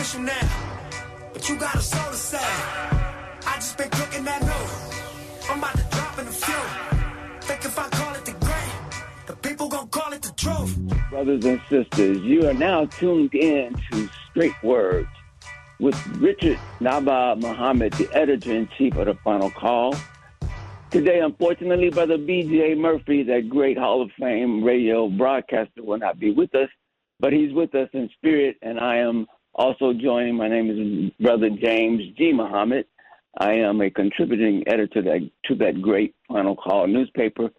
official now, but you got a soul to say. I just been cooking that new. I'm about to drop in the few. Think if I call it the great, the people gon' call it the truth. Brothers and sisters, you are now tuned in to Straight Words with Richard Naba'a Muhammad, the editor-in-chief of the Final Call. Today, unfortunately, Brother B.J. Murphy, that great Hall of Fame radio broadcaster, will not be with us, but he's with us in spirit, and I am also joining. My name is Brother James G. Muhammad. I am a contributing editor to that great Final Call newspaper,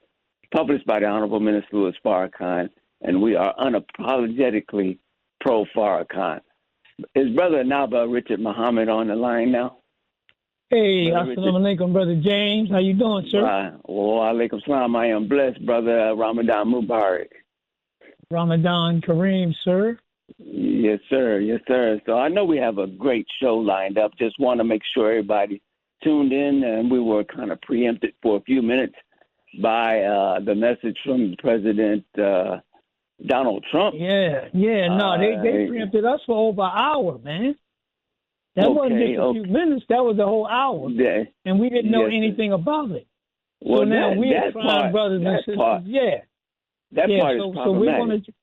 published by the Honorable Minister Louis Farrakhan, and we are unapologetically pro-Farrakhan. Is Brother Naba'a Richard Muhammad on the line now? Hey, assalamu alaikum, Brother James. How you doing, sir? Alaikum salam. I am blessed, Brother. Ramadan Mubarak. Ramadan Kareem, sir. Yes, sir. Yes, sir. So I know we have a great show lined up. Just want to make sure everybody tuned in, and we were kind of preempted for a few minutes by the message from President Donald Trump. Yeah. No, they preempted us for over an hour, man. That wasn't just a few minutes. That was a whole hour. Yeah. And we didn't know anything about it. Well, so now we're trying, brothers and sisters. That part is problematic.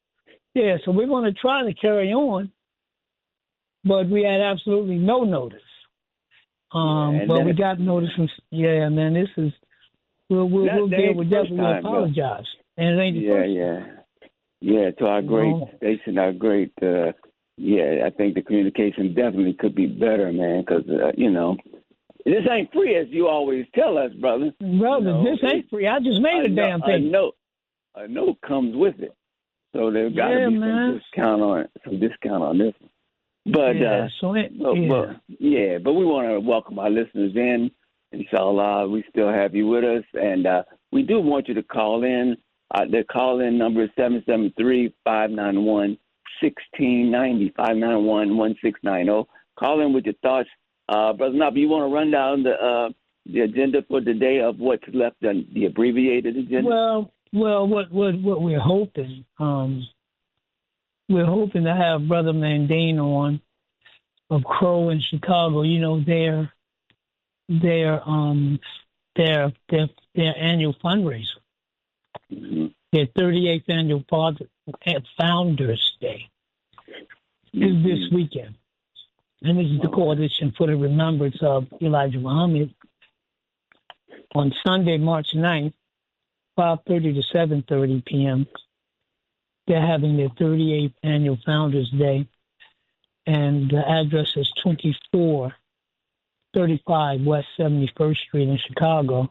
So we're going to try to carry on, but we had absolutely no notice. But we got notice from, man, this is, we'll deal with that. We apologize. And it ain't the first time. Yeah, to our great station, our great, I think the communication definitely could be better, man, because, this ain't free, as you always tell us, brother. Brother, this ain't free. I just made a damn thing. A note comes with it. So there's got to be some discount on this. But, but we want to welcome our listeners in. Inshallah, we still have you with us. And we do want you to call in. The call-in number is 773-591-1690, 591-1690. Call in with your thoughts. Brother Nabi, you want to run down the agenda for today of what's left, the abbreviated agenda? Well, what we're hoping to have Brother Mandane on of Crow in Chicago. You know, their annual fundraiser. Mm-hmm. Their 38th annual Founders Day is this weekend. And this is the Coalition for the Remembrance of Elijah Muhammad. On Sunday, March 9th, 5:30 to 7:30 p.m., they're having their 38th annual Founders Day. And the address is 2435 West 71st Street in Chicago.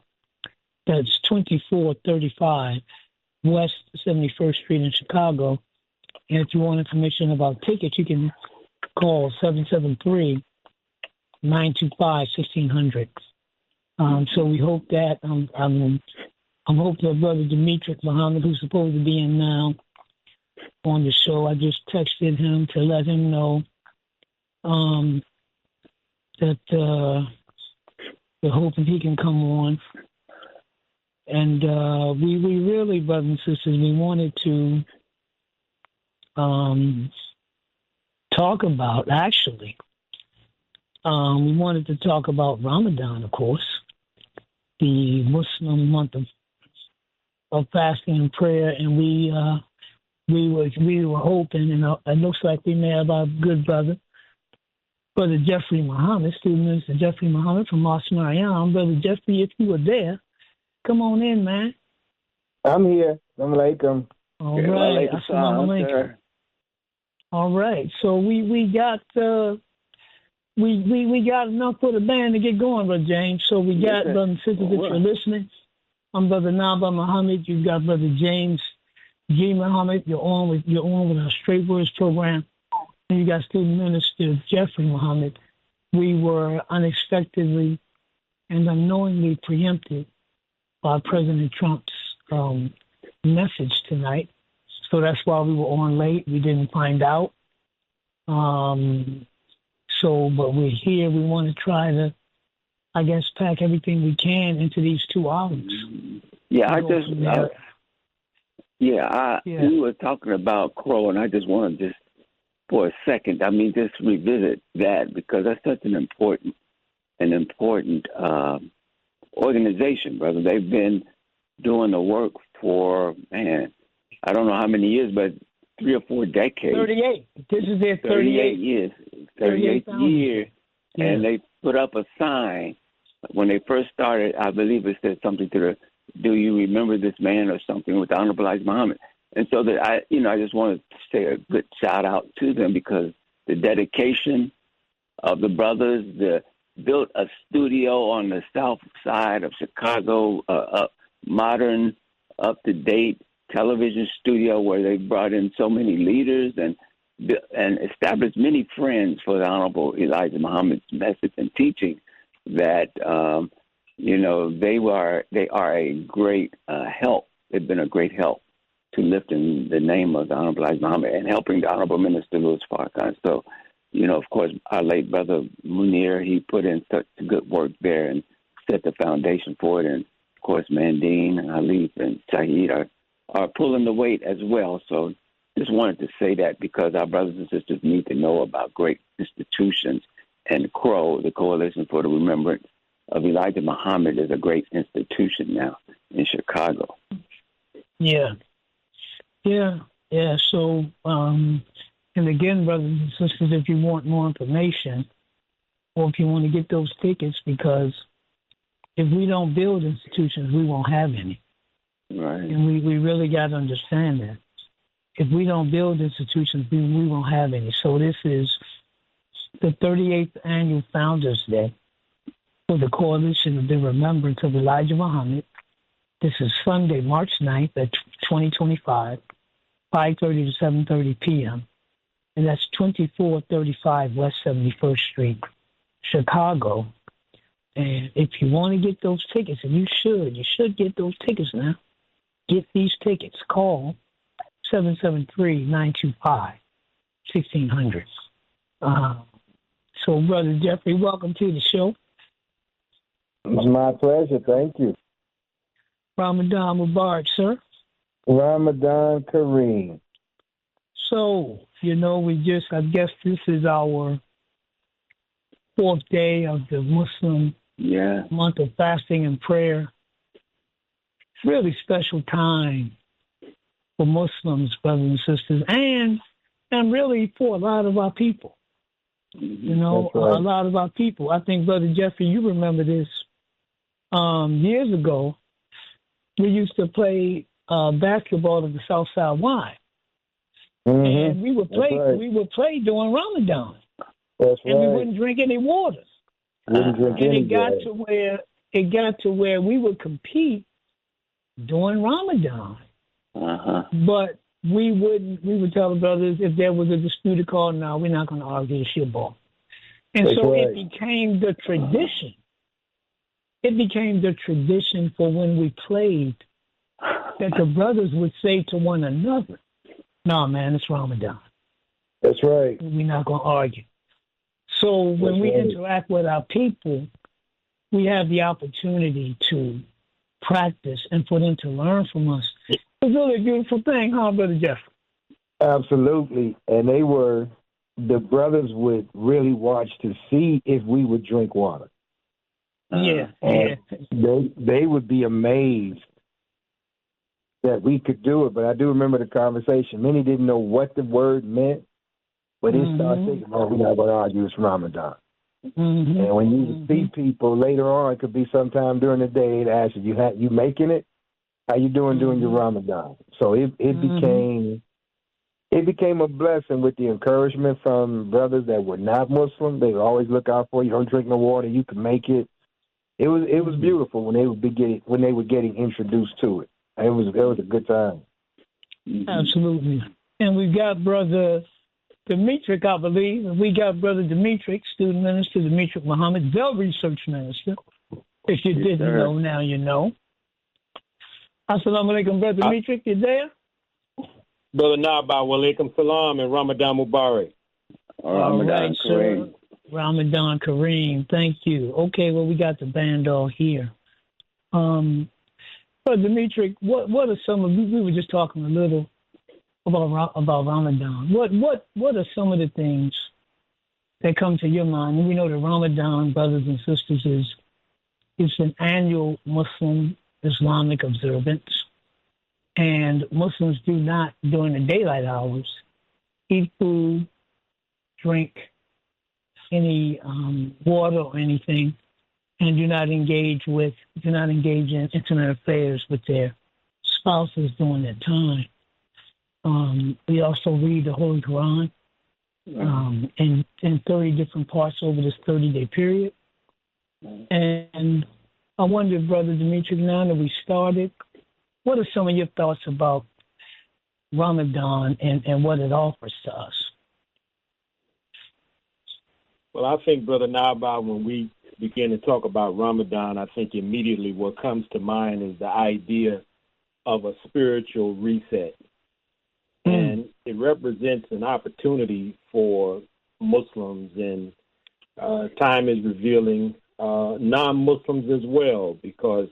That's 2435 West 71st Street in Chicago. And if you want information about tickets, you can call 773-925-1600. So we hope that I'm hoping that Brother Demetric Muhammad, who's supposed to be in now on the show, I just texted him to let him know that we're hoping he can come on. And we really, brothers and sisters, we wanted to talk about, we wanted to talk about Ramadan, of course, the Muslim month of fasting and prayer, and we were hoping, and it looks like we may have our good brother Jeffrey Muhammad, student minister Jeffrey Muhammad from Mosque Maryam. Brother Jeffrey, if you were there, come on in, man. I'm here. Assalamu alaikum. All right. Assalamu alaikum. All right. So we got we got enough for the band to get going, Brother James. So we got brothers and sisters that you're listening. I'm Brother Naba'a Muhammad. You've got Brother James G. Muhammad. You're on with our Straight Words program. And you got student minister Jeffrey Muhammad. We were unexpectedly and unknowingly preempted by President Trump's message tonight. So that's why we were on late. We didn't find out. But we're here. We want to try to, pack everything we can into these 2 hours. Yeah, we were talking about Crow, and I just want to for a second. I mean, just revisit that because that's such an important organization, brother. They've been doing the work for, man, I don't know how many years, but 3 or 4 decades. 38. This is their 38 years. 38th year. Yeah. And they put up a sign when they first started. I believe it said something to the, "Do you remember this man?" or something with the Honorable Elijah Muhammad. And so that I just wanted to say a good shout out to them because the dedication of the brothers, built a studio on the south side of Chicago, a modern, up-to-date television studio where they brought in so many leaders and established many friends for the Honorable Elijah Muhammad's message and teaching that, they are a great help. They've been a great help to lifting the name of the Honorable Elijah Muhammad and helping the Honorable Minister Louis Farrakhan. So, of course, our late brother Munir, he put in such good work there and set the foundation for it. And, of course, Mandine, Alif, and Shahid are pulling the weight as well. So just wanted to say that because our brothers and sisters need to know about great institutions. And CROW, the Coalition for the Remembrance of Elijah Muhammad, is a great institution now in Chicago. Yeah. So, and again, brothers and sisters, if you want more information or if you want to get those tickets, because if we don't build institutions, we won't have any. Right. And we really got to understand that. If we don't build institutions, we won't have any. So this is the 38th Annual Founders Day for the Coalition of the Remembrance of Elijah Muhammad. This is Sunday, March 9th at 2025, 5:30 to 7:30 p.m. And that's 2435 West 71st Street, Chicago. And if you want to get those tickets, and you should get those tickets now. Get these tickets. Call 773-925-1600. So, Brother Jeffrey, welcome to the show. It's my pleasure. Thank you. Ramadan Mubarak, sir. Ramadan Kareem. So, I guess this is our 4th day of the Muslim month of fasting and prayer. It's really special time for Muslims, brothers and sisters, and really for a lot of our people. That's right. A lot of our people. I think, Brother Jeffrey, you remember this. Years ago, we used to play basketball at the Southside Y. Mm-hmm. And we would play during Ramadan. That's and right. we wouldn't drink any water. Wouldn't drink and any it got water. to where we would compete during Ramadan. Uh-huh. But we would tell the brothers if there was a disputed call, no, we're not going to argue, it's your ball. And That's so right. it became the tradition. It became the tradition for when we played that the brothers would say to one another, "No, man, it's Ramadan. That's right. We're not going to argue." So when we interact with our people, we have the opportunity to practice and for them to learn from us. It's really a beautiful thing, huh, Brother Jeff? Absolutely. And the brothers would really watch to see if we would drink water. Yeah. They would be amazed that we could do it. But I do remember the conversation. Many didn't know what the word meant, but they started thinking, "Oh, we're not going to argue, it's Ramadan." Mm-hmm. And when you see people later on, it could be sometime during the day, they ask you making it? How you doing during your Ramadan? So it became a blessing with the encouragement from brothers that were not Muslim. They would always look out for you. Don't drink no water. You can make it. It was beautiful when they were getting introduced to it. It was a good time. Absolutely. And we've got Brother Demetric, I believe. We got Brother Demetric, student minister, Demetric Muhammad, the research minister. If you didn't know, now you know. Assalamu alaikum, Brother Demetric, you there? Brother Naba'a, wa alaikum salam, and Ramadan Mubarak. Ramadan Kareem. Ramadan Kareem, thank you. Okay, well, we got the band all here. Brother Demetric, what are some of, we were just talking a little about Ramadan. What are some of the things that come to your mind? And we know that Ramadan, brothers and sisters, is an annual Muslim Islamic observance, and Muslims do not, during the daylight hours, eat food, drink any water or anything, and do not engage in intimate affairs with their spouses during that time. We also read the Holy Quran in 30 different parts over this 30-day period. And I wonder, Brother Demetric, now that we started, what are some of your thoughts about Ramadan and what it offers to us? Well, I think, Brother Naba'a, when we begin to talk about Ramadan, I think immediately what comes to mind is the idea of a spiritual reset. And it represents an opportunity for Muslims, and time is revealing non-Muslims as well, because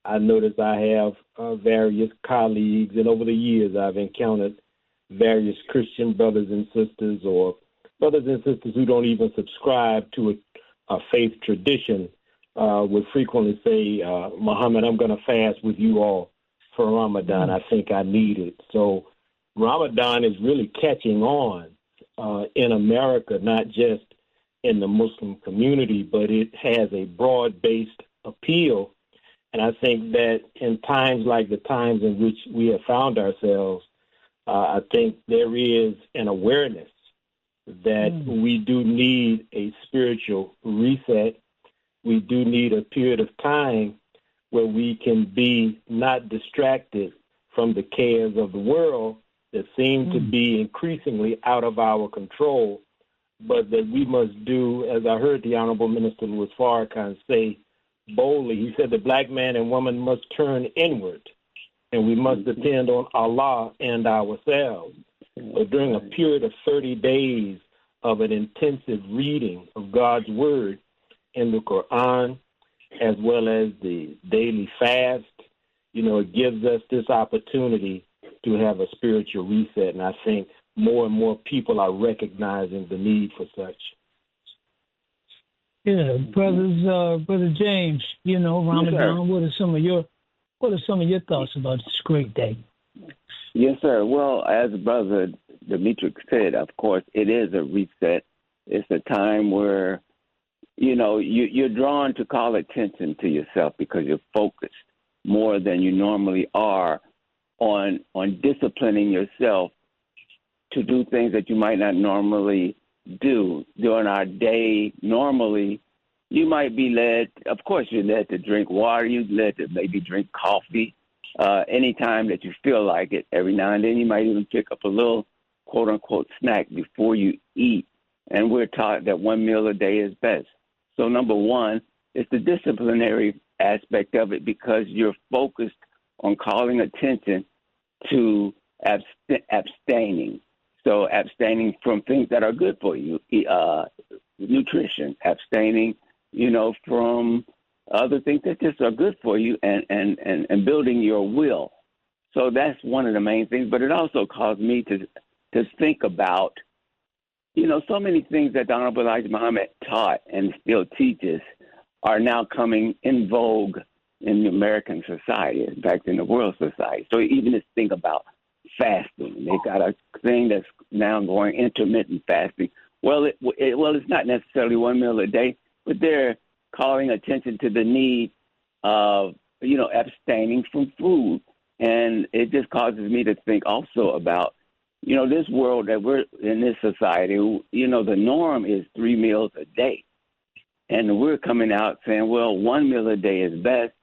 I notice I have various colleagues, and over the years I've encountered various Christian brothers and sisters, or brothers and sisters who don't even subscribe to a faith tradition, would frequently say, Muhammad, I'm going to fast with you all for Ramadan. I think I need it. So Ramadan is really catching on in America, not just in the Muslim community, but it has a broad-based appeal. And I think that in times like the times in which we have found ourselves, I think there is an awareness that we do need a spiritual reset. We do need a period of time where we can be not distracted from the cares of the world that seem to be increasingly out of our control, but that we must do, as I heard the Honorable Minister Louis Farrakhan say boldly, he said the black man and woman must turn inward, and we must depend on Allah and ourselves. But during a period of 30 days of an intensive reading of God's Word in the Quran, as well as the daily fast, it gives us this opportunity to have a spiritual reset. And I think more and more people are recognizing the need for such. Yeah, Brother James, Ramadan, yes, what are some of your thoughts about this great day? Yes, sir. Well, as Brother Demetric said, of course, it is a reset. It's a time where, you're drawn to call attention to yourself because you're focused more than you normally are on disciplining yourself to do things that you might not normally do during our day. Normally, you might be led, of course, you're led to drink water, you're led to maybe drink coffee anytime that you feel like it. Every now and then you might even pick up a little quote-unquote snack before you eat. And we're taught that one meal a day is best. So number one, it's the disciplinary aspect of it because you're focused on calling attention to abstaining. So abstaining from things that are good for you, nutrition, abstaining, from other things that just are good for you and building your will. So that's one of the main things. But it also caused me to think about, so many things that the Honorable Elijah Muhammad taught and still teaches are now coming in vogue in the American society, in fact, in the world society. So even just think about fasting. They got a thing that's now going intermittent fasting. Well, it's not necessarily one meal a day, but they're calling attention to the need of, abstaining from food. And it just causes me to think also about, this world that we're in, this society, the norm is 3 meals a day. And we're coming out saying, well, 1 meal a day is best,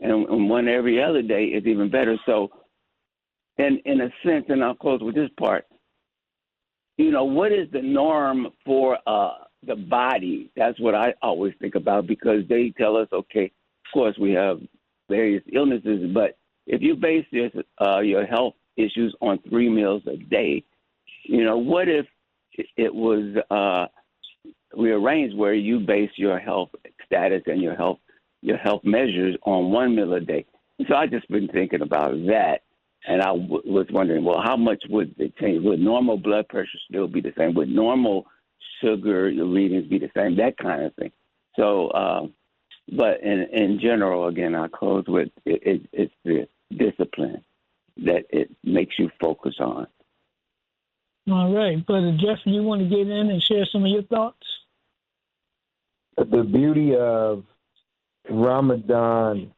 and one every other day is even better. So, in a sense, and I'll close with this part, what is the norm for the body? That's what I always think about, because they tell us, okay, of course we have various illnesses, but if you base your health issues on 3 meals a day, what if it was rearranged where you base your health status and your health measures on 1 meal a day? So I just been thinking about that. And I was wondering, well, how much would it change? Would normal blood pressure still be the same? Would normal sugar readings be the same? That kind of thing. So, but in general, again, I close with it's the discipline that it makes you focus on. All right. Brother Jeffrey, you want to get in and share some of your thoughts? The beauty of Ramadan,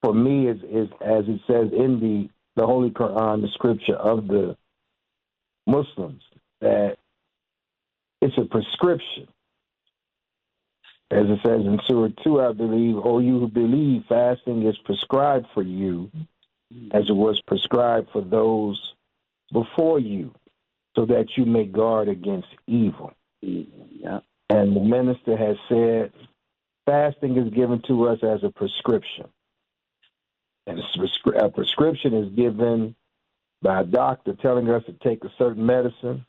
for me, is as it says in the Holy Quran, the scripture of the Muslims, that it's a prescription. As it says in Surah 2, I believe, O you who believe, fasting is prescribed for you as it was prescribed for those before you, so that you may guard against evil. Yeah. And the minister has said, fasting is given to us as a prescription. And a prescription is given by a doctor telling us to take a certain medicine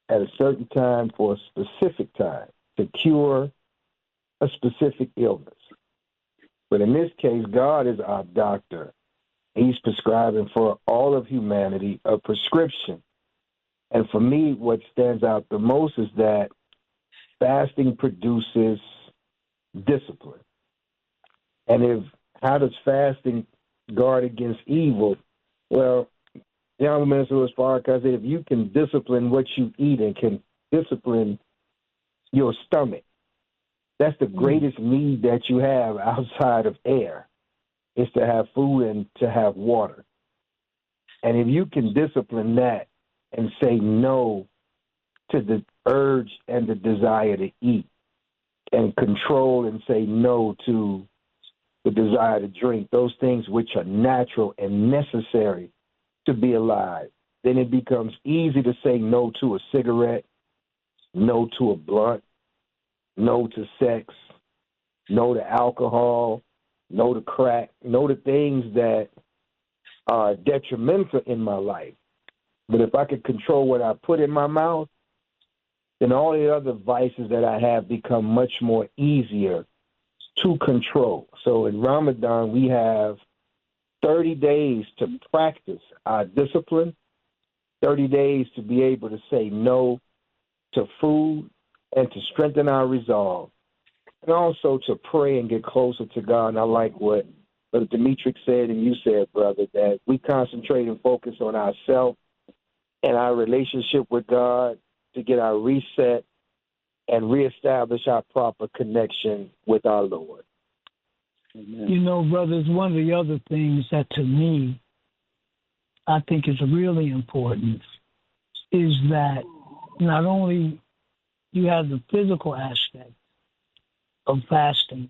at a certain time for a specific time to cure a specific illness. But in this case, God is our doctor. He's prescribing for all of humanity a prescription. And for me, what stands out the most is that fasting produces discipline. And how does fasting guard against evil? Well, the Honorable Minister Louis Farrakhan said, if you can discipline what you eat and can discipline your stomach, that's the greatest need that you have outside of air, is to have food and to have water. And if you can discipline that and say no to the urge and the desire to eat, and control and say no to the desire to drink, those things which are natural and necessary to be alive, then it becomes easy to say no to a cigarette, no to a blunt, no to sex, no to alcohol, no to crack, no to things that are detrimental in my life. But if I could control what I put in my mouth, then all the other vices that I have become much more easier to control. So in Ramadan, we have 30 days to practice our discipline, 30 days to be able to say no to food and to strengthen our resolve, and also to pray and get closer to God. And I like what Brother Demetric said and you said, brother, that we concentrate and focus on ourselves and our relationship with God to get our reset and reestablish our proper connection with our Lord. Amen. You know, brothers, one of the other things that to me I think is really important is that not only you have the physical aspect of fasting,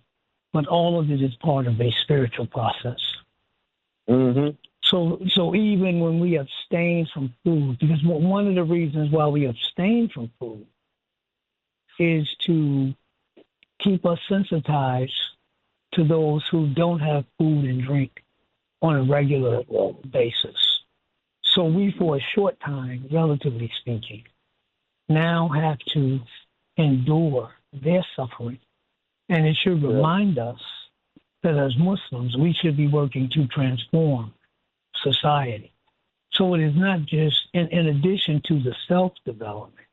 but all of it is part of a spiritual process. Mm-hmm. So even when we abstain from food, because one of the reasons why we abstain from food is to keep us sensitized to those who don't have food and drink on a regular basis. So we, for a short time, relatively speaking, now have to endure their suffering. And it should remind us that as Muslims, we should be working to transform society. So it is not just, in addition to the self-development,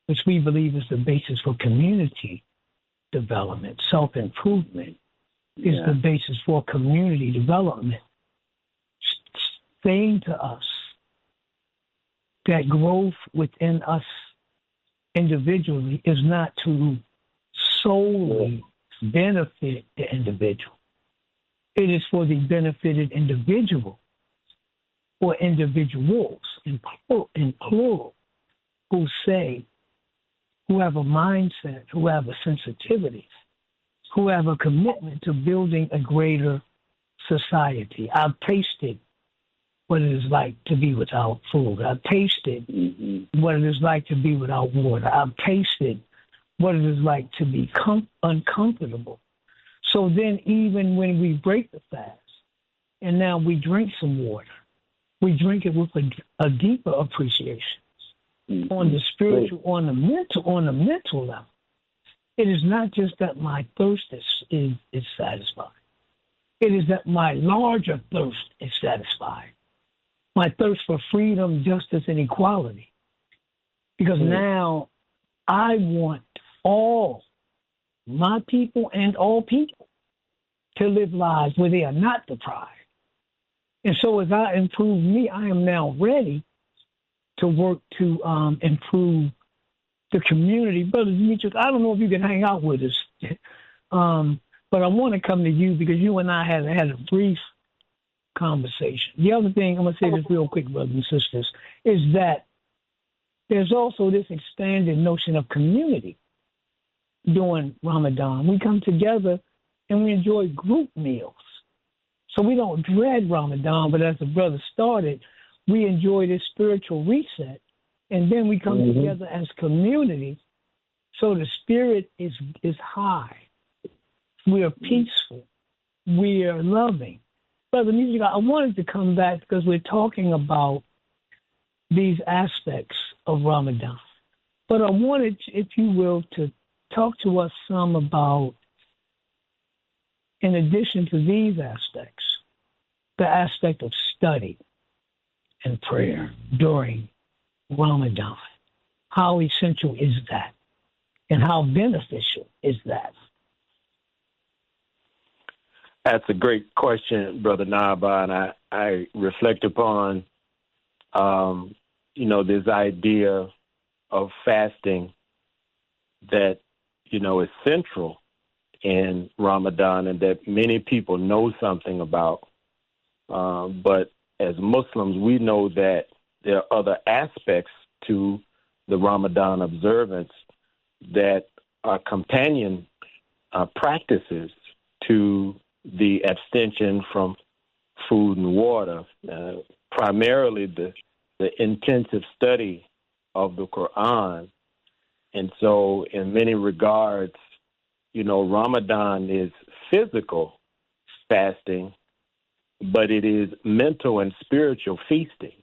which we believe is the basis for community development, self-improvement is the basis for community development. Saying to us that growth within us individually is not to solely benefit the individual. It is for the benefited individual or individuals in plural who have a mindset, who have a sensitivity, who have a commitment to building a greater society. I've tasted what it is like to be without food. I've tasted what it is like to be without water. I've tasted what it is like to be uncomfortable. So then even when we break the fast and now we drink some water, we drink it with a deeper appreciation on the spiritual, on the mental level. It is not just that my thirst is satisfied. It is that my larger thirst is satisfied. my thirst for freedom, justice, and equality. Because now I want all my people and all people to live lives where they are not deprived. And so as I improve me, I am now ready to work to improve the community. Brother Demetric, I don't know if you can hang out with us, but I want to come to you because you and I had a brief conversation. The other thing, I'm going to say this real quick, brothers and sisters, is that there's also this expanded notion of community during Ramadan. We come together and we enjoy group meals. So we don't dread Ramadan, but as the brother started, we enjoy this spiritual reset. And then we come together as community. So the spirit is high. We are peaceful. We are loving. Brother Music, I wanted to come back because we're talking about these aspects of Ramadan. But I wanted, if you will, to talk to us some about, in addition to these aspects, the aspect of study and prayer during Ramadan. How essential is that? And how beneficial is that? That's a great question, Brother Naba'a, and I reflect upon, this idea of fasting that, is central in Ramadan and that many people know something about. But as Muslims, we know that there are other aspects to the Ramadan observance that are companion practices to the abstention from food and water, primarily the intensive study of the Quran. And so in many regards, Ramadan is physical fasting, but it is mental and spiritual feasting.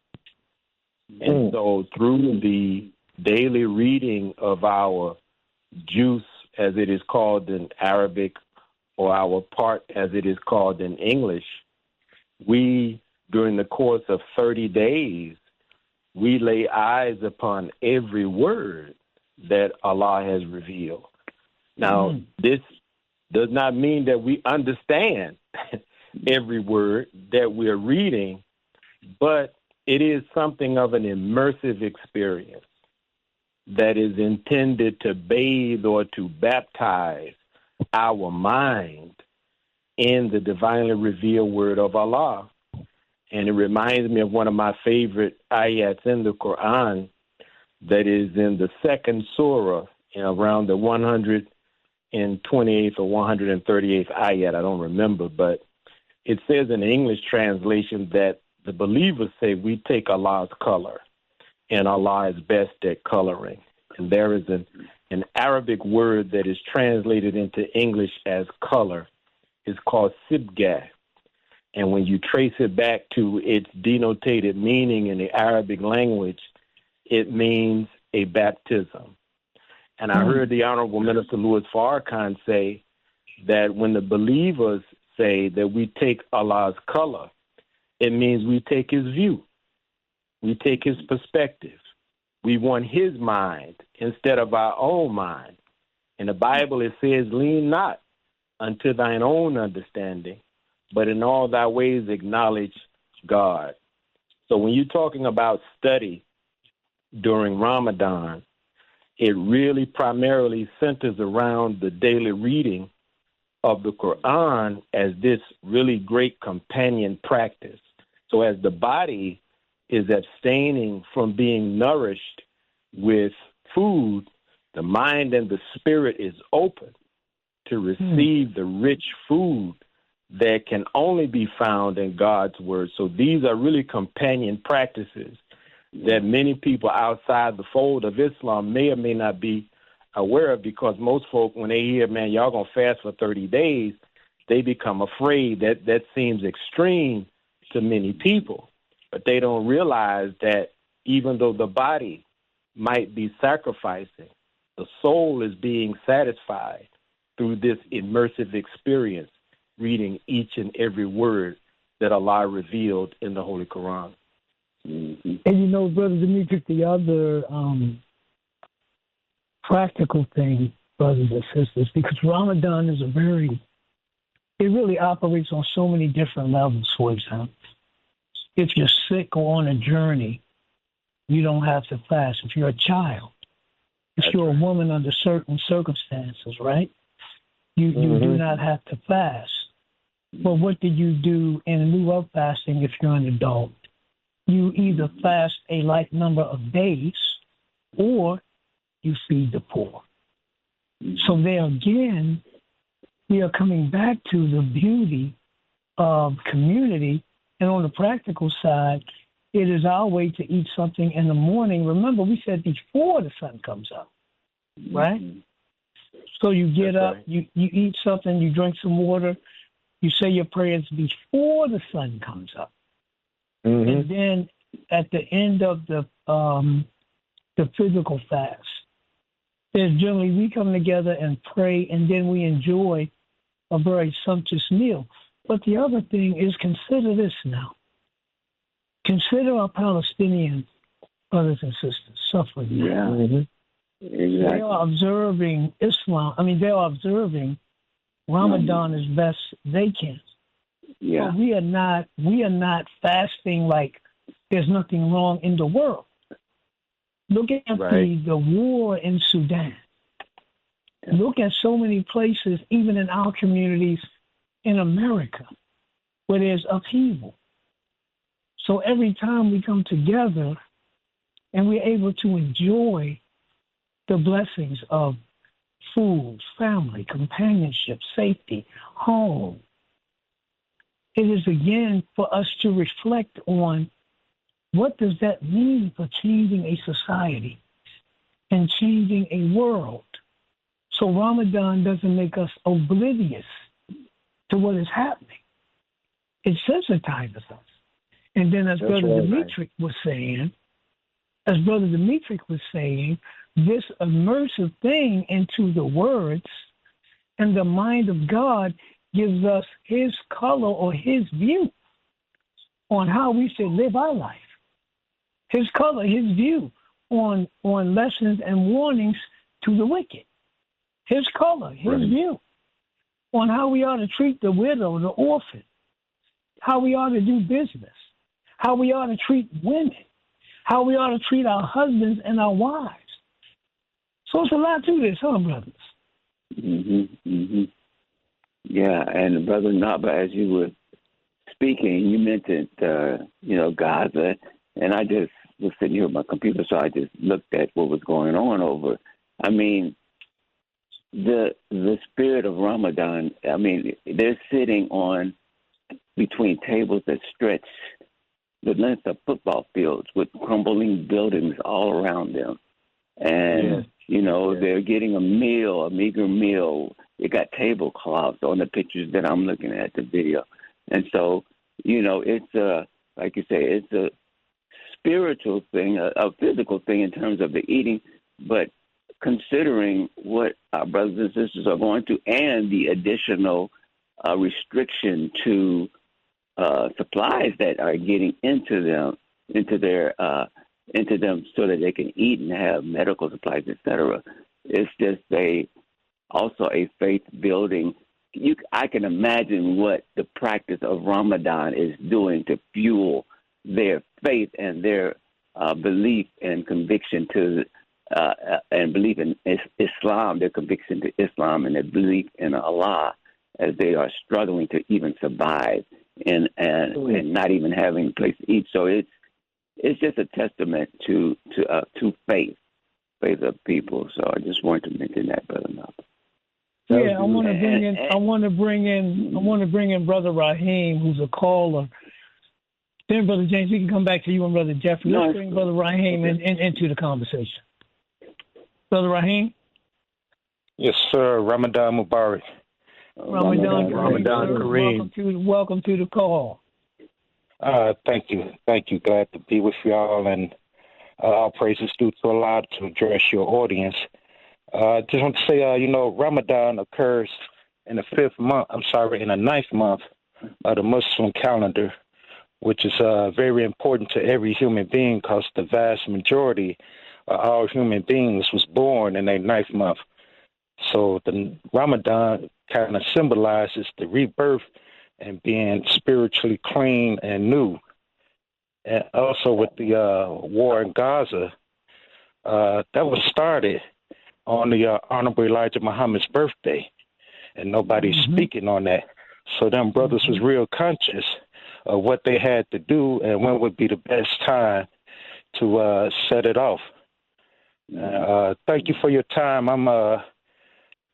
And so through the daily reading of our juice, as it is called in Arabic, or our part, as it is called in English, we, during the course of 30 days, we lay eyes upon every word that Allah has revealed. Now, this does not mean that we understand every word that we're reading, but it is something of an immersive experience that is intended to bathe or to baptize our mind in the divinely revealed word of Allah. And it reminds me of one of my favorite ayats in the Quran that is in the second surah, around the 128th or 138th ayat, I don't remember, but it says in the English translation that the believers say we take Allah's color, and Allah is best at coloring. And there is an Arabic word that is translated into English as color. It's called sibgah. And when you trace it back to its denotated meaning in the Arabic language, it means a baptism. And I heard the Honorable Minister Louis Farrakhan say that when the believers say that we take Allah's color, it means we take his view. We take his perspective. We want his mind instead of our own mind. In the Bible, it says, lean not unto thine own understanding, but in all thy ways acknowledge God. So when you're talking about study during Ramadan, it really primarily centers around the daily reading of the Quran as this really great companion practice. So as the body is abstaining from being nourished with food, the mind and the spirit is open to receive the rich food that can only be found in God's word. So these are really companion practices that many people outside the fold of Islam may or may not be aware of, because most folk, when they hear, man, y'all going to fast for 30 days, they become afraid. That seems extreme to many people. But they don't realize that even though the body might be sacrificing, the soul is being satisfied through this immersive experience, reading each and every word that Allah revealed in the Holy Quran. Mm-hmm. And you know, Brother Demetric, the other practical thing, brothers and sisters, because Ramadan is it really operates on so many different levels. For example, if you're sick or on a journey, you don't have to fast. If you're a child, if you're a woman under certain circumstances, right? You do not have to fast. But what do you do in lieu of fasting if you're an adult? You either fast a like number of days or you feed the poor. So there again, we are coming back to the beauty of community. And on the practical side, it is our way to eat something in the morning. Remember, we said before the sun comes up, right? So you get up, you eat something, you drink some water, you say your prayers before the sun comes up. And then at the end of the physical fast, there's generally we come together and pray, and then we enjoy a very sumptuous meal. But the other thing is, consider this now. Consider our Palestinian brothers and sisters suffering. Yeah. Exactly. They are observing Islam. They are observing Ramadan as best they can. Yeah. But we are not fasting like there's nothing wrong in the world. Look at the war in Sudan. Look at so many places, even in our communities in America, where there's upheaval. So every time we come together and we're able to enjoy the blessings of food, family, companionship, safety, home, it is again for us to reflect on what does that mean for changing a society and changing a world. So Ramadan doesn't make us oblivious to what is happening. It sensitizes us. And then as Brother Demetric was saying, this immersive thing into the words and the mind of God gives us his color or his view on how we should live our life. His color, his view on lessons and warnings to the wicked. His color, his view on how we ought to treat the widow, the orphan, how we ought to do business, how we ought to treat women, how we ought to treat our husbands and our wives. So it's a lot to this, huh, brothers? Yeah, and Brother Naba'a, as you were speaking, you mentioned, Gaza, and I just was sitting here with my computer, so I just looked at what was going on over. The spirit of Ramadan, they're sitting on between tables that stretch the length of football fields with crumbling buildings all around them. And, they're getting a meager meal. They got tablecloths on the pictures that I'm looking at, the video. And so, it's like you say, it's a spiritual thing, a physical thing in terms of the eating, but considering what our brothers and sisters are going through and the additional restriction to supplies that are getting into them so that they can eat and have medical supplies, etc. It's just also a faith building. I can imagine what the practice of Ramadan is doing to fuel their faith and their belief and conviction and belief in Islam, their conviction to Islam and their belief in Allah, as they are struggling to even survive and not even having a place to eat. So it's just a testament to faith of people. So I just wanted to mention that, Brother Malcolm. I want to bring in Brother Raheem, who's a caller. Then Brother James, we can come back to you and Brother Jeffrey. Let's bring Brother Raheem into the conversation. Brother Raheem? Yes, sir. Ramadan Mubarak. Ramadan Kareem. Welcome to the call. Thank you. Glad to be with y'all, and all praises due to Allah to address your audience. Just want to say, Ramadan occurs in the ninth month of the Muslim calendar, which is very important to every human being because the vast majority of all human beings was born in their 9th month. So the Ramadan kind of symbolizes the rebirth and being spiritually clean and new. And also with the war in Gaza, that was started on the Honorable Elijah Muhammad's birthday, and nobody's speaking on that. So them brothers was real conscious of what they had to do and when would be the best time to set it off. Thank you for your time. I'm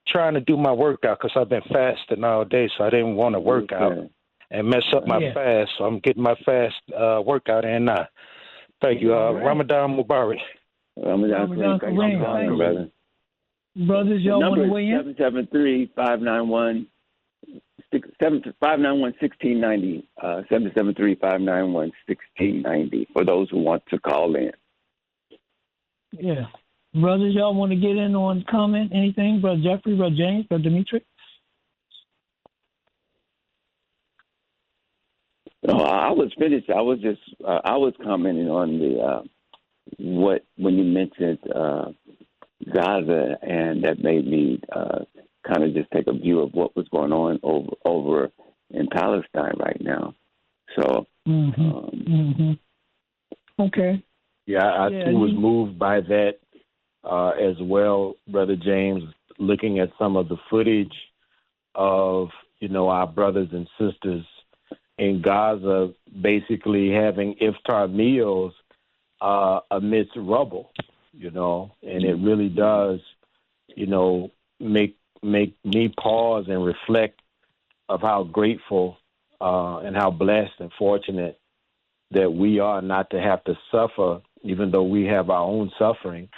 trying to do my workout because I've been fasting all day, so I didn't want to work out and mess up my fast. So I'm getting my fast workout in now. Thank you. Ramadan Mubarak. Ramadan Kareem, brother. Brothers, y'all want to weigh in? 773-591-1690. 773-591-1690 for those who want to call in. Yeah. Brothers, y'all want to get in on comment, anything? Brother Jeffrey, Brother James, Brother Demetric? No, I was finished. I was just I was commenting on the when you mentioned Gaza, and that made me kind of just take a view of what was going on over in Palestine right now. So, okay. Yeah, I too was moved by that as well, Brother James, looking at some of the footage of, our brothers and sisters in Gaza basically having iftar meals amidst rubble, and it really does, make me pause and reflect of how grateful and how blessed and fortunate that we are not to have to suffer, even though we have our own suffering.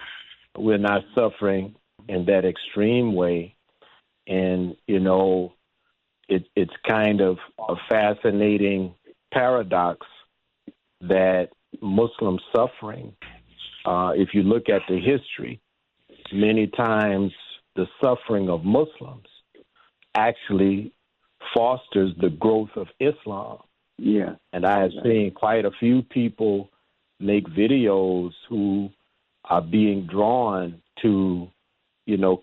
We're not suffering in that extreme way. And, it's kind of a fascinating paradox that Muslim suffering, if you look at the history, many times the suffering of Muslims actually fosters the growth of Islam. Yeah. And I have seen quite a few people make videos who are being drawn to,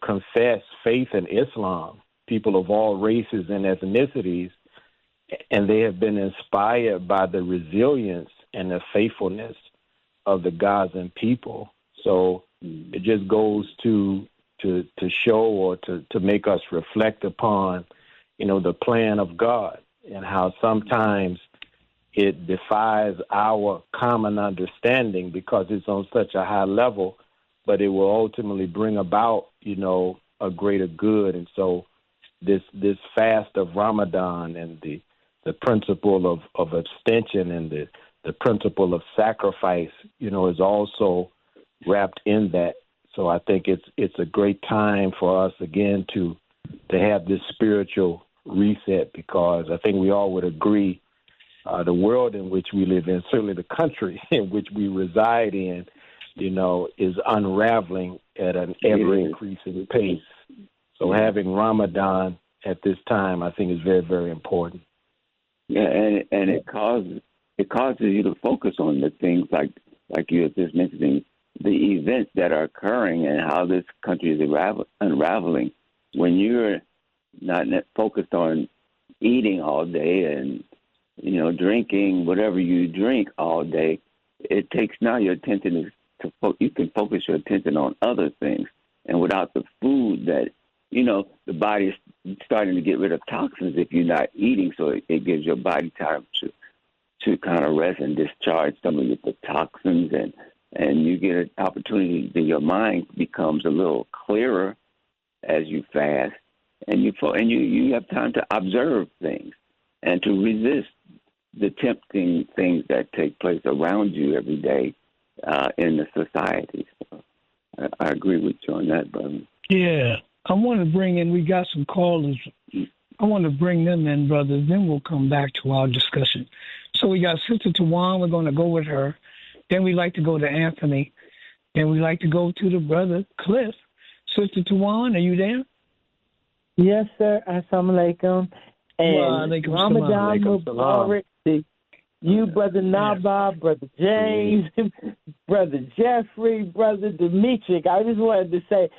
confess faith in Islam, people of all races and ethnicities, and they have been inspired by the resilience and the faithfulness of the Gazan people. So it just goes to show or to make us reflect upon, the plan of God and how sometimes it defies our common understanding because it's on such a high level, but it will ultimately bring about, a greater good. And so this fast of Ramadan and the principle of abstention and the principle of sacrifice, is also wrapped in that. So I think it's a great time for us again to have this spiritual reset, because I think we all would agree the world in which we live in, certainly the country in which we reside in, is unraveling at an ever-increasing pace. So having Ramadan at this time, I think, is very, very important. Yeah, and it causes you to focus on the things like you were just mentioning, the events that are occurring and how this country is unraveling. When you're not focused on eating all day and drinking whatever you drink all day, it takes now your attention you can focus your attention on other things. And without the food that, the body is starting to get rid of toxins if you're not eating. So it gives your body time to kind of rest and discharge some of the toxins, and you get an opportunity that your mind becomes a little clearer as you fast, and you have time to observe things and to resist the tempting things that take place around you every day in the society. So I agree with you on that, brother. Yeah. I want to bring in, we got some callers. I want to bring them in, brothers. Then we'll come back to our discussion. So we got Sister Tawan. We're going to go with her. Then we like to go to Anthony. Then we like to go to the brother Cliff. Sister Tawan, are you there? Yes, sir. Assalamu alaikum. And Ramadan Mubarak. you, Brother Naba'a, Brother James, Brother Jeffrey, Brother Demetric. I just wanted to say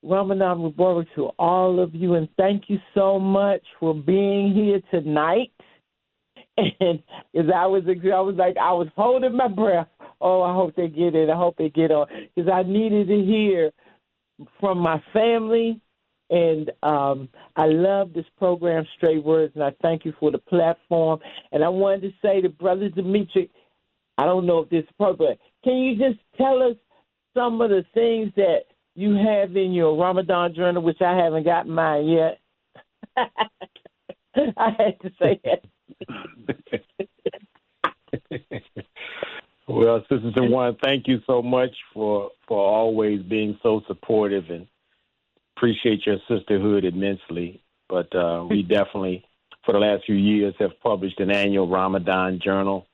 Ramadan Mubarak to all of you, and thank you so much for being here tonight. And as I was holding my breath. Oh, I hope they get it. I hope they get on, because I needed to hear from my family. And I love this program, Straight Words, and I thank you for the platform. And I wanted to say to Brother Demetric, I don't know if this is appropriate, can you just tell us some of the things that you have in your Ramadan journal, which I haven't gotten mine yet? I had to say that. Well, Sister Jawan, thank you so much for always being so supportive, and appreciate your sisterhood immensely. But we definitely, for the last few years, have published an annual Ramadan journal,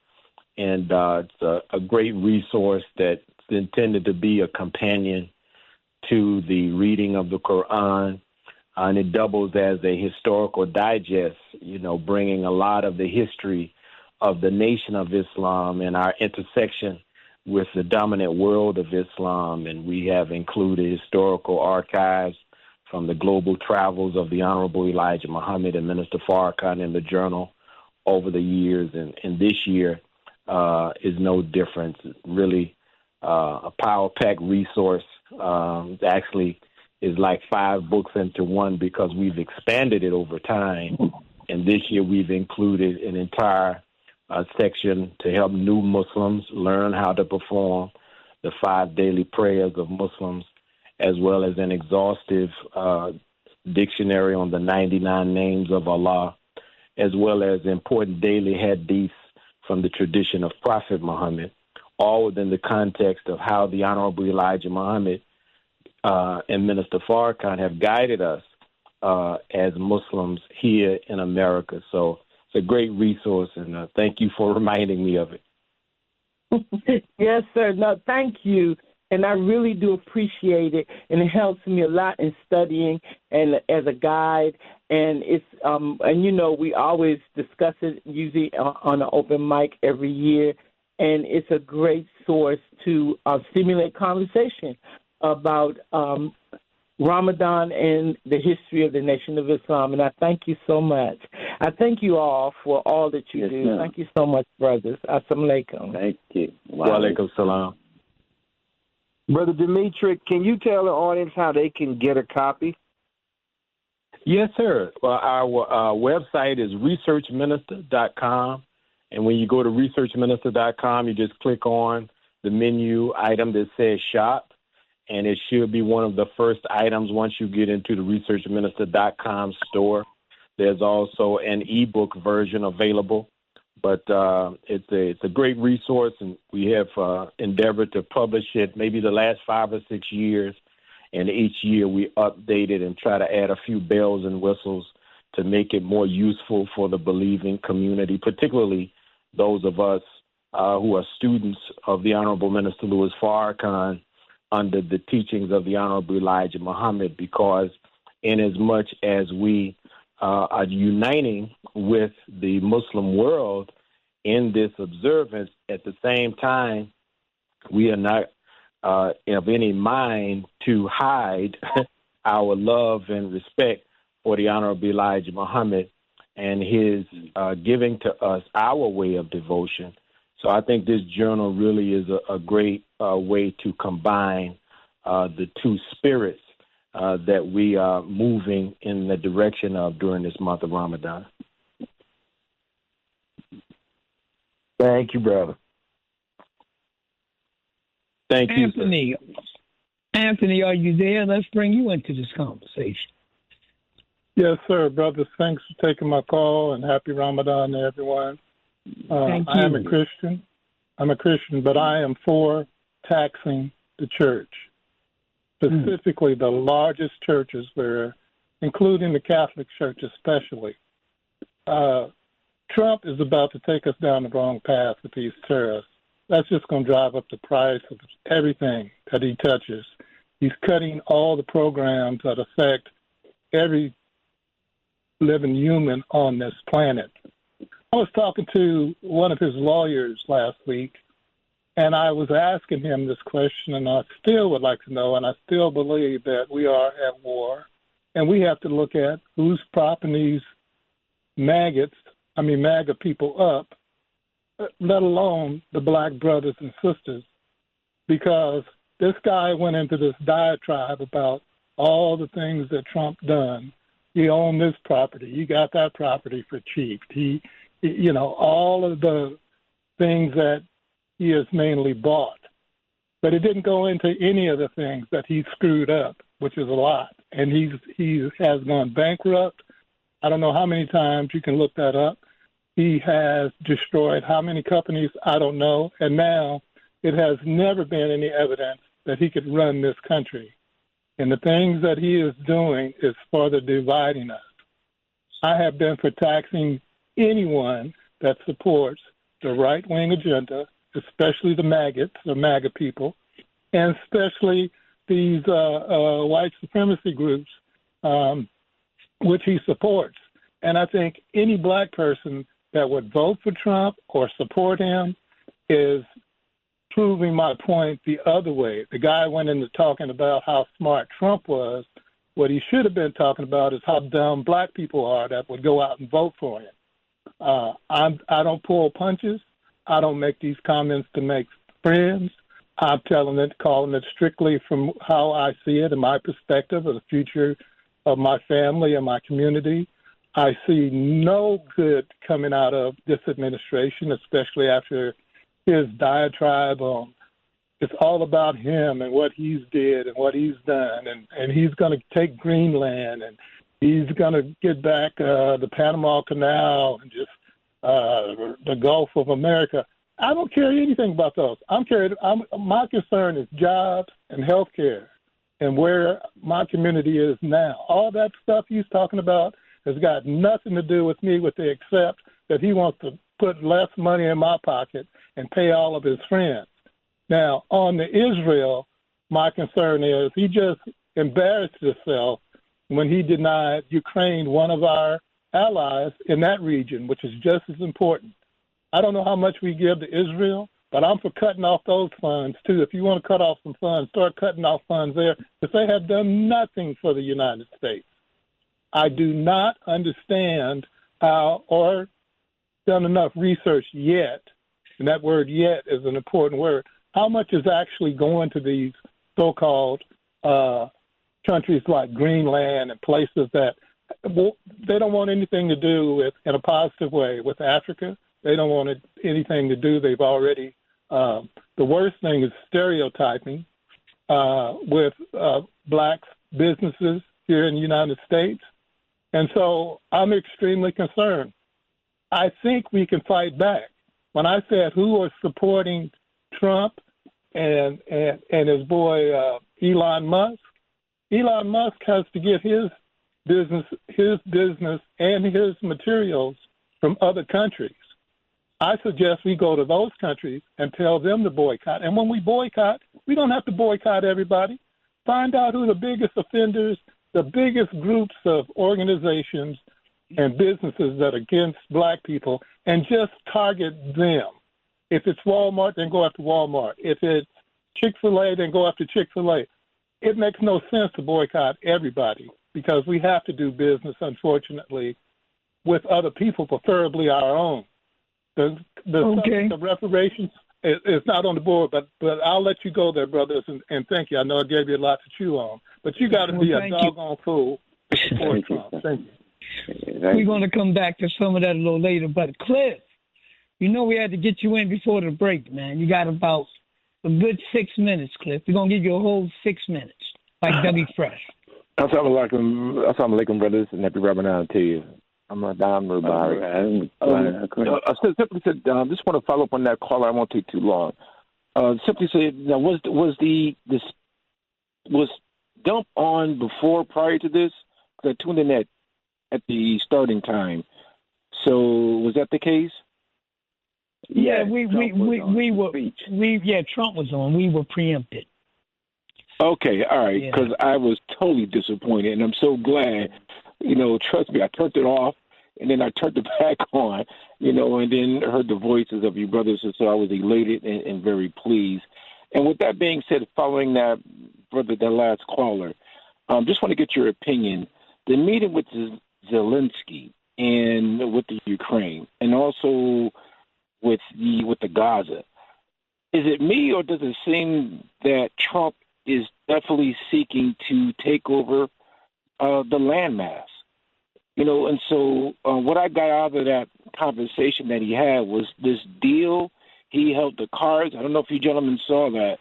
and it's a great resource that's intended to be a companion to the reading of the Quran, and it doubles as a historical digest, bringing a lot of the history of the Nation of Islam and our intersection with the dominant world of Islam. And we have included historical archives from the global travels of the Honorable Elijah Muhammad and Minister Farrakhan in the journal over the years. And this year is no different. It's really a power-packed resource. Actually is like 5 books into one, because we've expanded it over time. And this year we've included an entire section to help new Muslims learn how to perform the 5 daily prayers of Muslims, as well as an exhaustive dictionary on the 99 names of Allah, as well as important daily hadiths from the tradition of Prophet Muhammad, all within the context of how the Honorable Elijah Muhammad and Minister Farrakhan have guided us as Muslims here in America. So it's a great resource, and thank you for reminding me of it. Yes, sir. No, thank you. And I really do appreciate it, and it helps me a lot in studying and as a guide. And it's we always discuss it usually on an open mic every year, and it's a great source to stimulate conversation about Ramadan and the history of the Nation of Islam. And I thank you so much. I thank you all for all that you do. Ma'am. Thank you so much, brothers. Assalamu alaikum. Thank you. Wa alaikum salam. Brother Demetric, can you tell the audience how they can get a copy? Yes, sir. Well, our website is researchminister.com. And when you go to researchminister.com, you just click on the menu item that says shop. And it should be one of the first items once you get into the researchminister.com store. There's also an ebook version available, but it's a great resource, and we have endeavored to publish it maybe the last 5 or 6 years, and each year we update it and try to add a few bells and whistles to make it more useful for the believing community, particularly those of us who are students of the Honorable Minister Louis Farrakhan, under the teachings of the Honorable Elijah Muhammad, because inasmuch as we are uniting with the Muslim world in this observance, at the same time, we are not of any mind to hide our love and respect for the Honorable Elijah Muhammad and his giving to us our way of devotion. So I think this journal really is a great way to combine the two spirits that we are moving in the direction of during this month of Ramadan. Thank you, brother. Thank you, Anthony. Anthony, are you there? Let's bring you into this conversation. Yes, sir. Brothers, thanks for taking my call, and happy Ramadan to everyone. Thank you. I am a Christian. I'm a Christian, but I am for taxing the church, specifically the largest churches, including the Catholic Church especially. Trump is about to take us down the wrong path with these tariffs. That's just going to drive up the price of everything that he touches. He's cutting all the programs that affect every living human on this planet. I was talking to one of his lawyers last week, and I was asking him this question, and I still would like to know, and I still believe that we are at war, and we have to look at who's propping these MAGA people up, let alone the black brothers and sisters, because this guy went into this diatribe about all the things that Trump done. He owned this property. He got that property for cheap. All of the things that he has mainly bought. But it didn't go into any of the things that he screwed up, which is a lot. And he has gone bankrupt. I don't know how many times. You can look that up. He has destroyed how many companies, I don't know. And now it has never been any evidence that he could run this country. And the things that he is doing is further dividing us. I have been for taxing anyone that supports the right-wing agenda, especially the maggots, the MAGA people, and especially these white supremacy groups, which he supports. And I think any black person that would vote for Trump or support him is proving my point the other way. The guy went into talking about how smart Trump was. What he should have been talking about is how dumb black people are that would go out and vote for him. I don't pull punches. I don't make these comments to make friends. I'm calling it strictly from how I see it and my perspective of the future of my family and my community. I see no good coming out of this administration, especially after his diatribe on it's all about him and what he's did and what he's done, and he's going to take Greenland, and he's going to get back the Panama Canal and just the Gulf of America. I don't care anything about those. My concern is jobs and health care and where my community is now. All that stuff he's talking about has got nothing to do with me, with the except that he wants to put less money in my pocket and pay all of his friends. Now, on the Israel, my concern is he just embarrassed himself when he denied Ukraine, one of our allies in that region, which is just as important. I don't know how much we give to Israel, but I'm for cutting off those funds, too. If you want to cut off some funds, start cutting off funds there, because they have done nothing for the United States. I do not understand how, or done enough research yet, and that word yet is an important word, how much is actually going to these so-called countries like Greenland and places that they don't want anything to do with, in a positive way, with Africa. They don't want anything to do. They've already, the worst thing is stereotyping with black businesses here in the United States. And so I'm extremely concerned. I think we can fight back. When I said who was supporting Trump and his boy Elon Musk has to get his business and his materials from other countries. I suggest we go to those countries and tell them to boycott. And when we boycott, we don't have to boycott everybody. Find out who the biggest offenders, the biggest groups of organizations and businesses that are against black people, and just target them. If it's Walmart, then go after Walmart. If it's Chick-fil-A, then go after Chick-fil-A. It makes no sense to boycott everybody because we have to do business, unfortunately, with other people, preferably our own. The reparations is not on the board, but I'll let you go there, brothers, and thank you. I know I gave you a lot to chew on, but you got to be a doggone fool to support Trump. Thank you. We're going to come back to some of that a little later. But, Cliff, you know we had to get you in before the break, man. You got about a good 6 minutes, Cliff. We're going to give you a whole 6 minutes, like W Fresh. Assalamu alaikum, brothers, and happy Ramadan to you. I'm Adam Mubarak. Simply said, just want to follow up on that caller. I won't take too long. Simply said, now was dump on before, prior to this? I tuned in at the starting time. So was that the case? Yeah, Trump was on. We were preempted. Okay, all right, because I was totally disappointed, and I'm so glad. You know, trust me, I turned it off, and then I turned it back on, and then heard the voices of you brothers, and so I was elated and very pleased. And with that being said, following that, brother, the last caller, just want to get your opinion. The meeting with Zelensky and with the Ukraine, and also with the Gaza, is it me, or does it seem that Trump is definitely seeking to take over the landmass? And so what I got out of that conversation that he had was this deal. He held the cards. I don't know if you gentlemen saw that,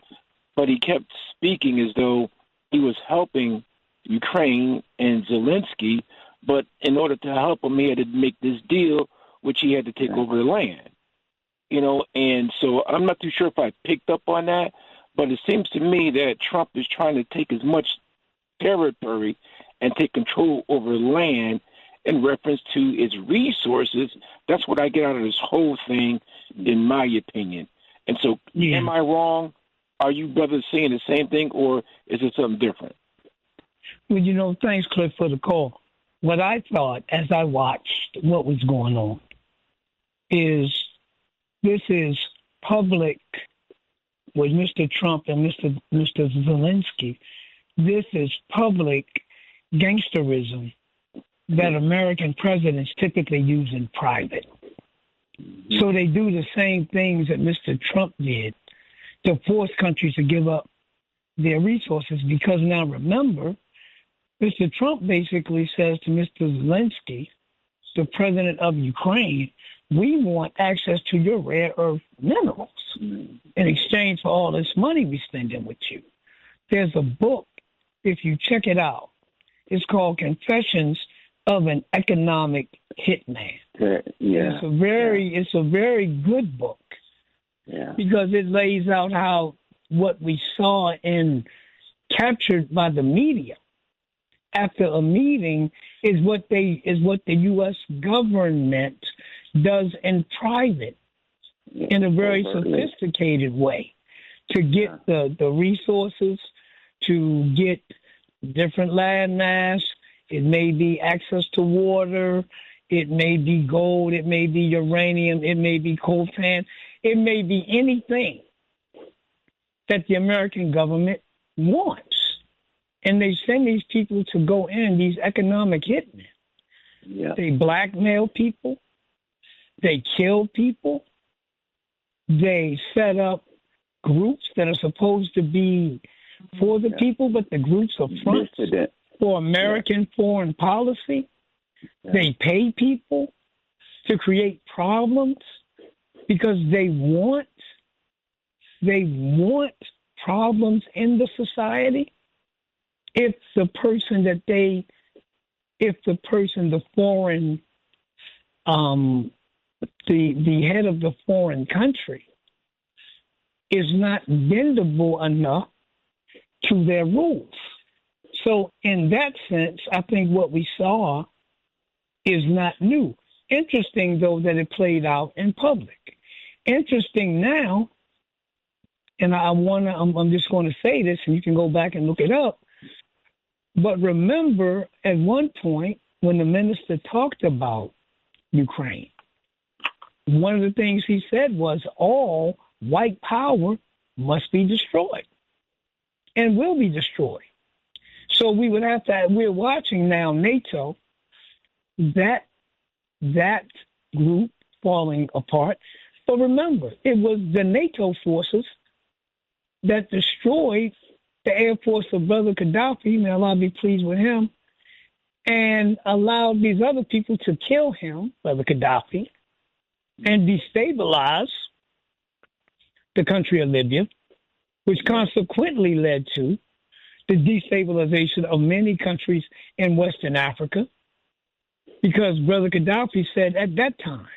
but he kept speaking as though he was helping Ukraine and Zelensky, but in order to help him, he had to make this deal, which he had to take over the land. And so I'm not too sure if I picked up on that, but it seems to me that Trump is trying to take as much territory and take control over land in reference to its resources. That's what I get out of this whole thing, in my opinion. And so, Am I wrong? Are you brothers saying the same thing, or is it something different? Well, thanks, Cliff, for the call. What I thought as I watched what was going on is this is public with Mr. Trump and Mr. Zelensky. This is public gangsterism that American presidents typically use in private. So they do the same things that Mr. Trump did to force countries to give up their resources. Because now remember, Mr. Trump basically says to Mr. Zelensky, the president of Ukraine, we want access to your rare earth minerals in exchange for all this money we spending with you. There's a book, if you check it out, it's called Confessions of an Economic Hitman. It's a very good book because it lays out how what we saw and captured by the media after a meeting is what the U.S. government does in private in a very sophisticated way to get the resources, to get different land mass. It may be access to water. It may be gold. It may be uranium. It may be coltan. It may be anything that the American government wants. And they send these people to go in, these economic hitmen. They blackmail people. They kill people. They set up groups that are supposed to be for the people, but the groups are fronts for American foreign policy. They pay people to create problems because they want problems in the society. If the foreign, the head of the foreign country is not bendable enough to their rules. So in that sense, I think what we saw is not new. Interesting, though, that it played out in public. Interesting now, and I'm just going to say this, and you can go back and look it up. But remember, at one point, when the minister talked about Ukraine, one of the things he said was all white power must be destroyed and will be destroyed. So we would have to, we're watching now NATO, that group falling apart. But remember, it was the NATO forces that destroyed the Air Force of Brother Gaddafi, may Allah be pleased with him, and allowed these other people to kill him, Brother Gaddafi, and destabilize the country of Libya, which consequently led to the destabilization of many countries in Western Africa, because Brother Gaddafi said at that time,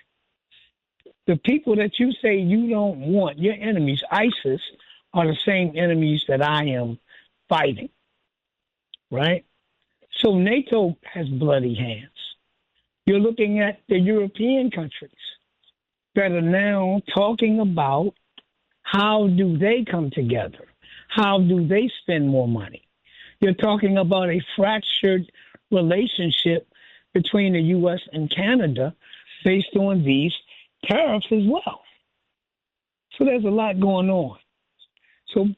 the people that you say you don't want, your enemies, ISIS, are the same enemies that I am fighting, right? So NATO has bloody hands. You're looking at the European countries that are now talking about how do they come together? How do they spend more money? You're talking about a fractured relationship between the U.S. and Canada based on these tariffs as well. So there's a lot going on. So,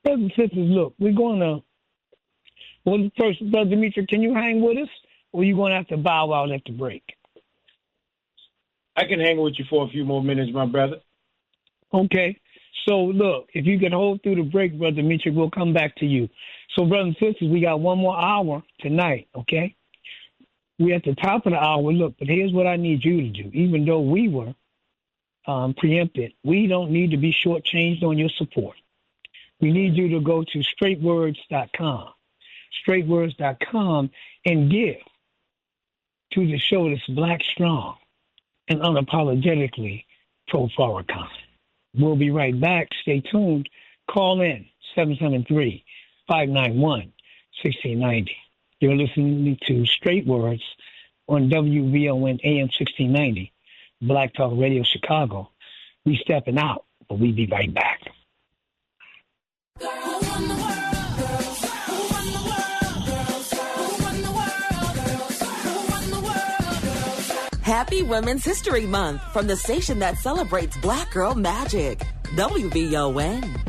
brothers and sisters, look, we're going to, well, first, Brother Demetric, can you hang with us, or are you going to have to bow out at the break? I can hang with you for a few more minutes, my brother. Okay. So, look, if you can hold through the break, Brother Demetric, we'll come back to you. So, brothers and sisters, we got one more hour tonight, okay? We're at the top of the hour. Look, but here's what I need you to do. Even though we were preempted, we don't need to be shortchanged on your support. We need you to go to straightwords.com, straightwords.com, and give to the show that's black strong and unapologetically pro-Farrakhan. We'll be right back. Stay tuned. Call in 773-591-1690. You're listening to Straight Words on WVON AM 1690, Black Talk Radio Chicago. We stepping out, but we be right back. Happy Women's History Month from the station that celebrates Black girl magic, WVON.